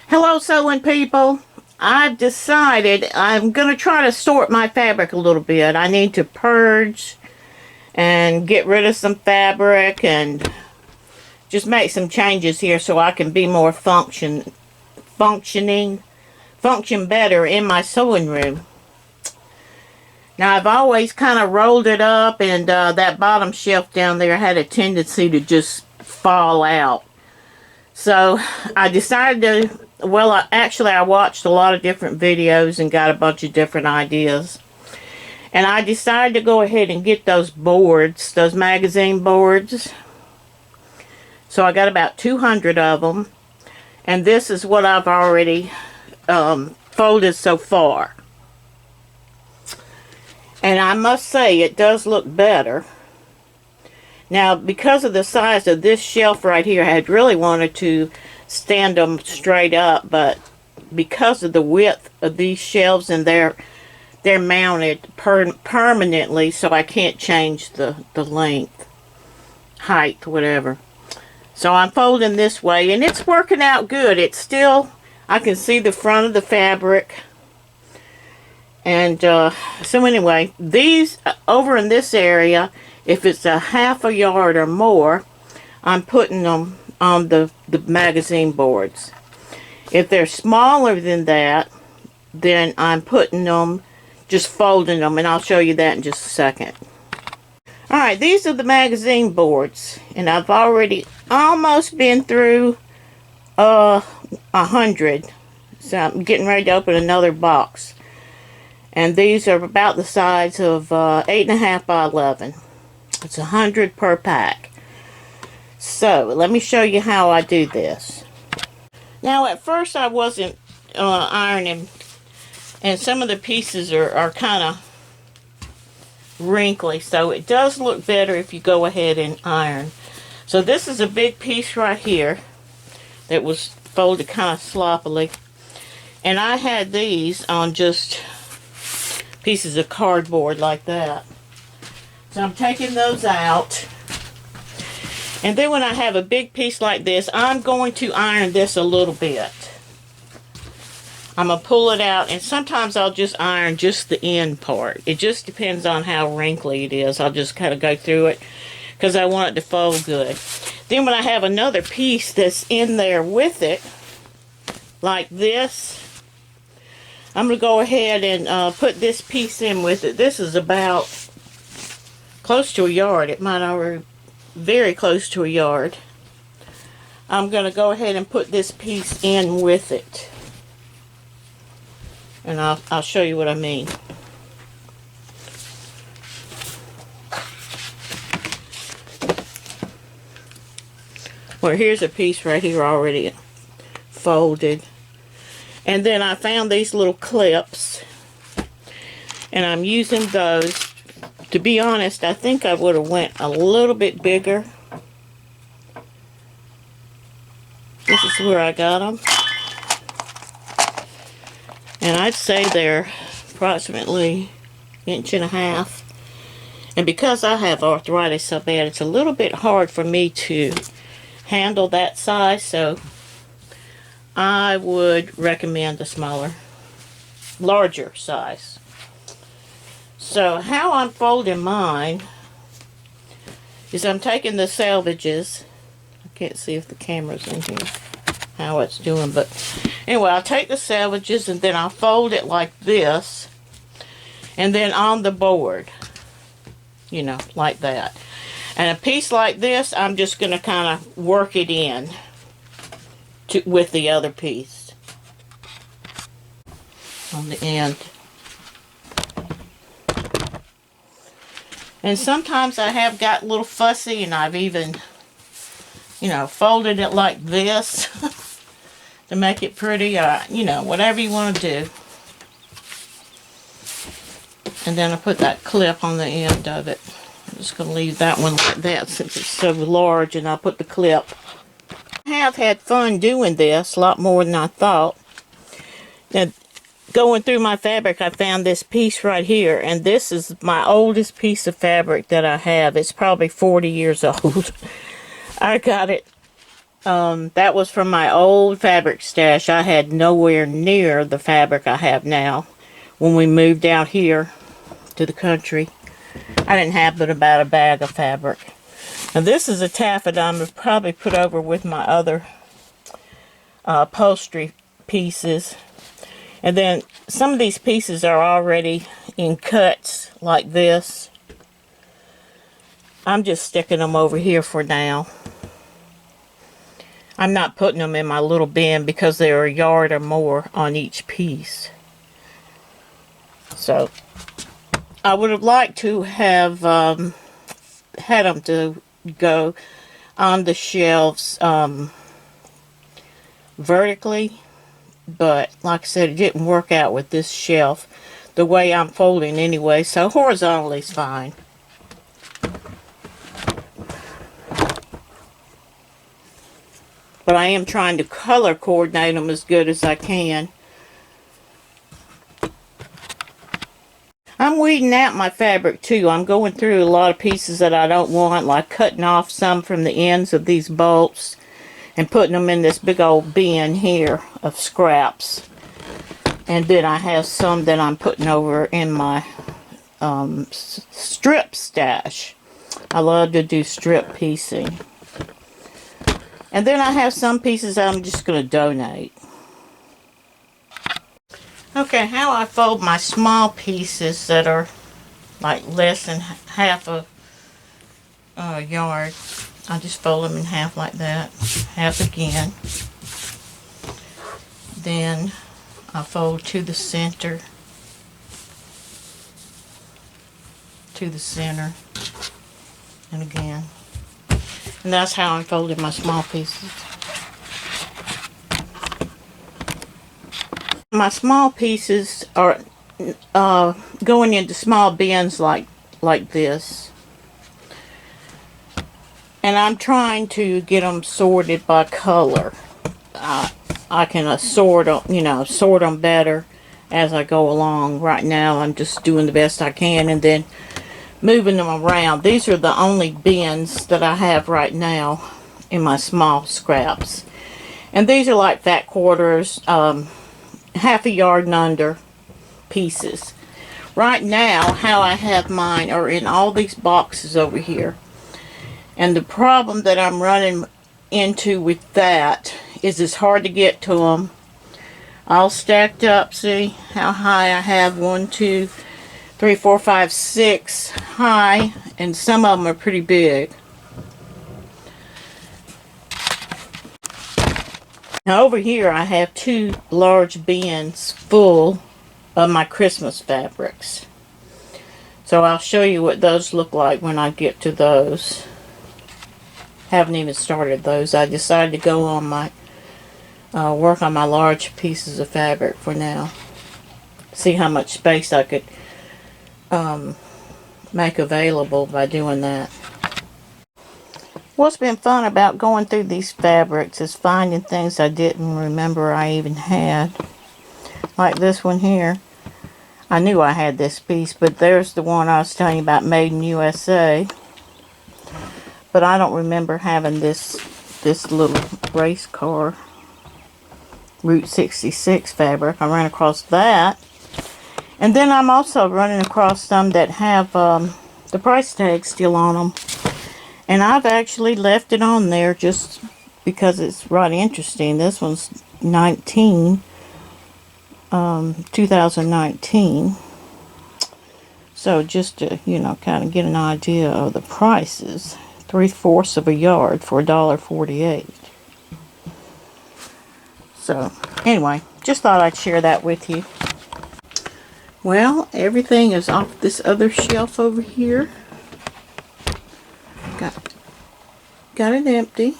Hello, sewing people. I've decided I'm going to try to sort my fabric a little bit. I need to purge and get rid of some fabric and just make some changes here so I can be more function better in my sewing room. Now, I've always kind of rolled it up, and that bottom shelf down there had a tendency to just fall out. So I decided to, I watched a lot of different videos and got a bunch of different ideas. And I decided to go ahead and get those boards, those magazine boards. So I got about 200 of them. And this is what I've already folded so far. And I must say, it does look better. Now, because of the size of this shelf right here, I had really wanted to stand them straight up, but because of the width of these shelves, and they're mounted permanently, so I can't change the length, height, whatever. So I'm folding this way, and it's working out good. It's still, I can see the front of the fabric. And so anyway, these over in this area, if it's a half a yard or more, I'm putting them on the magazine boards. If they're smaller than that, then I'm putting them, just folding them, and I'll show you that in just a second. Alright, these are the magazine boards, and I've already almost been through 100. So I'm getting ready to open another box. And these are about the size of 8.5 by 11. It's 100 per pack. So, let me show you how I do this. Now, at first I wasn't ironing, and some of the pieces are kind of wrinkly, so it does look better if you go ahead and iron. So this is a big piece right here that was folded kind of sloppily, and I had these on just pieces of cardboard like that. So I'm taking those out. And then when I have a big piece like this, I'm going to iron this a little bit. I'm going to pull it out, and sometimes I'll just iron just the end part. It just depends on how wrinkly it is. I'll just kind of go through it because I want it to fold good. Then when I have another piece that's in there with it, like this, I'm going to go ahead and put this piece in with it. This is about close to a yard. It might already very close to a yard. I'm going to go ahead and put this piece in with it. And I'll show you what I mean. Well, here's a piece right here already folded. And then I found these little clips, and I'm using those. To be honest, I think I would have went a little bit bigger. This is where I got them. And I'd say they're approximately 1.5 inches. And because I have arthritis so bad, it's a little bit hard for me to handle that size, so I would recommend a larger size. So how I'm folding mine is I'm taking the selvages. I can't see if the camera's in here, how it's doing, but anyway, I'll take the selvages and then I'll fold it like this, and then on the board, you know, like that. And a piece like this, I'm just going to kind of work it in with the other piece on the end. And sometimes I have got a little fussy, and I've even, you know, folded it like this to make it pretty, you know, whatever you want to do. And then I put that clip on the end of it. I'm just going to leave that one like that since it's so large, and I'll put the clip. I have had fun doing this, a lot more than I thought. Now, going through my fabric, I found this piece right here, and this is my oldest piece of fabric that I have. It's probably 40 years old. I got it That was from my old fabric stash. I had nowhere near the fabric I have now. When we moved out here to the country, I didn't have but about a bag of fabric. Now this is a taffeta I'm going to probably put over with my other upholstery pieces. And then some of these pieces are already in cuts like this. I'm just sticking them over here for now. I'm not putting them in my little bin because they're a yard or more on each piece. So I would have liked to have had them to go on the shelves vertically, but like I said, it didn't work out with this shelf the way I'm folding anyway, so horizontally is fine. But I am trying to color coordinate them as good as I can. I'm weeding out my fabric too. I'm going through a lot of pieces that I don't want, like cutting off some from the ends of these bolts and putting them in this big old bin here of scraps. And then I have some that I'm putting over in my strip stash. I love to do strip piecing. And then I have some pieces I'm just going to donate. Okay, how I fold my small pieces that are like less than half a yard. I just fold them in half like that. Half again. Then I fold to the center. To the center. And again. And that's how I'm folding my small pieces. My small pieces are going into small bins like this. And I'm trying to get them sorted by color. I can sort them better as I go along. Right now I'm just doing the best I can and then moving them around. These are the only bins that I have right now in my small scraps. And these are like fat quarters, half a yard and under pieces. Right now, how I have mine are in all these boxes over here. And the problem that I'm running into with that is it's hard to get to them. All stacked up. See how high I have? 1, 2, 3, 4, 5, 6 high, and some of them are pretty big. Now over here I have 2 large bins full of my Christmas fabrics. So I'll show you what those look like when I get to those. Haven't even started those. I decided to go on my work on my large pieces of fabric for now. See how much space I could make available by doing that. What's been fun about going through these fabrics is finding things I didn't remember I even had. Like this one here. I knew I had this piece, but there's the one I was telling you about, made in USA. But I don't remember having this little race car Route 66 fabric. I ran across that. And then I'm also running across some that have the price tag still on them. And I've actually left it on there just because it's right interesting. This one's 2019. So just to, kind of get an idea of the prices. 3/4 of a yard for $1.48. So anyway, just thought I'd share that with you. Well, everything is off this other shelf over here. Got it empty.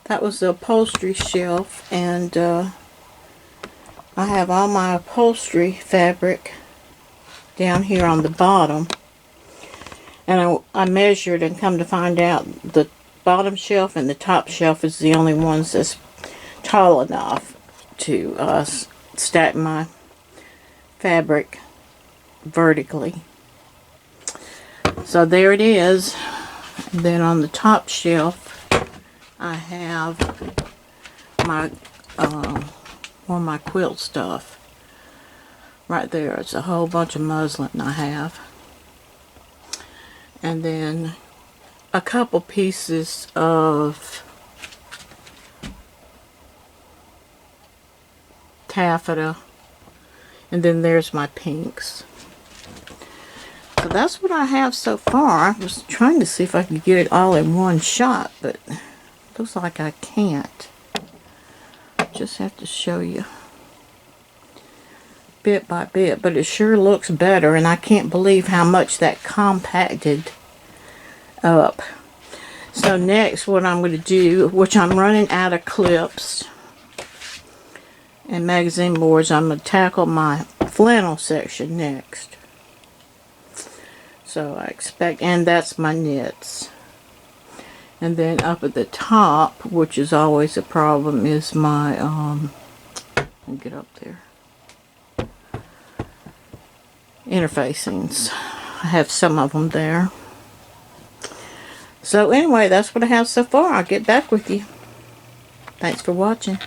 That was the upholstery shelf, and I have all my upholstery fabric down here on the bottom. And I measured and come to find out the bottom shelf and the top shelf is the only ones that's tall enough to stack my fabric vertically. So there it is. And then on the top shelf I have my more of my quilt stuff. Right there, it's a whole bunch of muslin I have. And then a couple pieces of taffeta. And then there's my pinks. So that's what I have so far. I was trying to see if I could get it all in one shot, but looks like I can't. Just have to show you bit by bit, but it sure looks better, and I can't believe how much that compacted up. So next, what I'm going to do, which I'm running out of clips and magazine boards, I'm going to tackle my flannel section next. So I expect, and that's my knits. And then up at the top, which is always a problem, is my, let me get up there, interfacings. I have some of them there. So anyway, that's what I have so far. I'll get back with you. Thanks for watching.